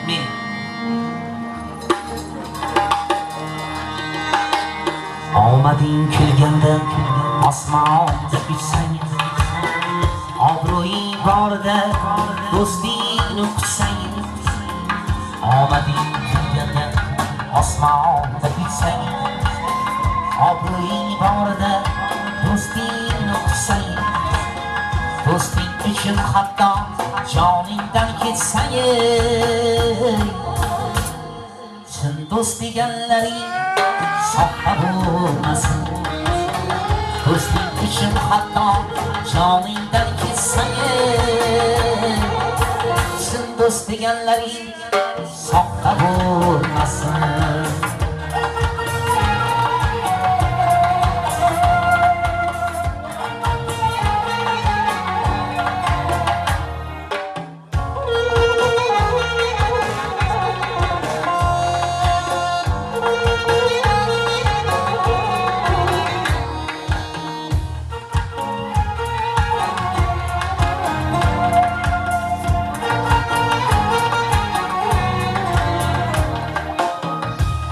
men omading kelganda osmonda uçsang, obro'ying borida do'stingni uqsang, omading kelganda osmonda uçsang, obro'ying borida do'stingni uqsang, do'sting uchun hatto joningdan ketsang, chin do'st deganlaring soxta bo'lmasin. Do'sting uchun hatto joningdan ketsang, chin do'st deganlaring soxta bo'lmasin.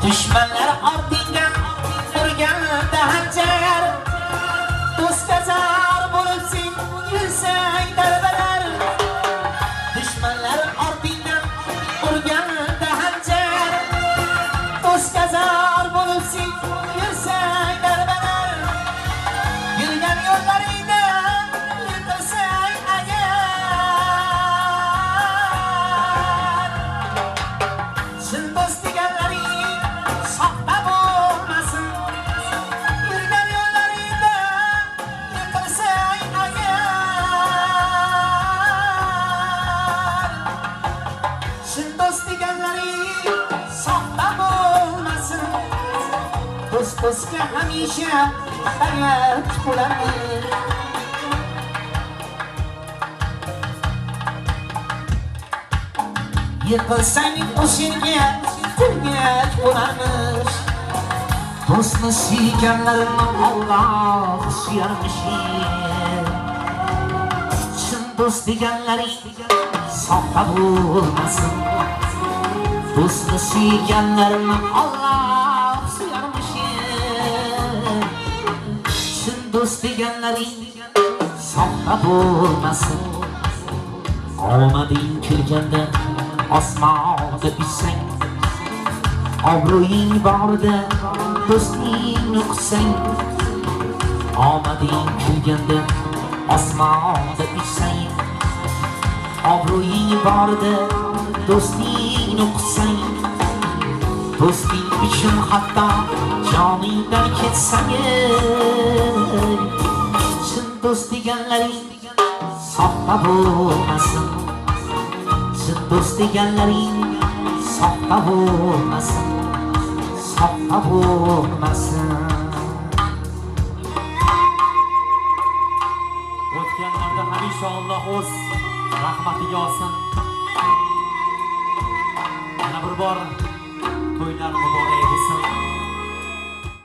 Düşmanlar ortingdan urganda hanjar, do'stga zor bo'lib sen yursang darbalar. Düşmanlar ortingdan urganda hanjar, do'stga zor bo'lib sen yursang darbalar. Yurgan yo'llaringda yiqilsang agar, chin do'st deganlaring soxta bo'lmasin. Yurgan yo'llaringda yiqilsang agar, chin do'st deganlaring soxta bo'lmasin. Do'st do'stga hamisha hayot bo'ladi. Yiqilsang o'shinga turgach bo'larmish. Do'stni suyganlarini Alloh suyarmish. Chin do'st deganlaring soxta bo'lmasin. Do'stni suyganlarini Alloh suyarmish. Chin do'st deganlaring soxta bo'lmasin. Omading kelganda osmonda uçsang, obro'ying borida do'stingni uqsang, omading kelganda osmonda uçsang, obro'ying borida do'stingni uqsang, do'sting uchun hatto joningdan ketsang, chin do'st deganlaring soxta bo'lmasin. Chin do'st deganlaring soxta bo'lmasin, soxta bo'lmasin. O'tganlarda hamisha Alloh o'z rahmatiga olsin. Yana bir bor to'ylar muborak bo'lsin.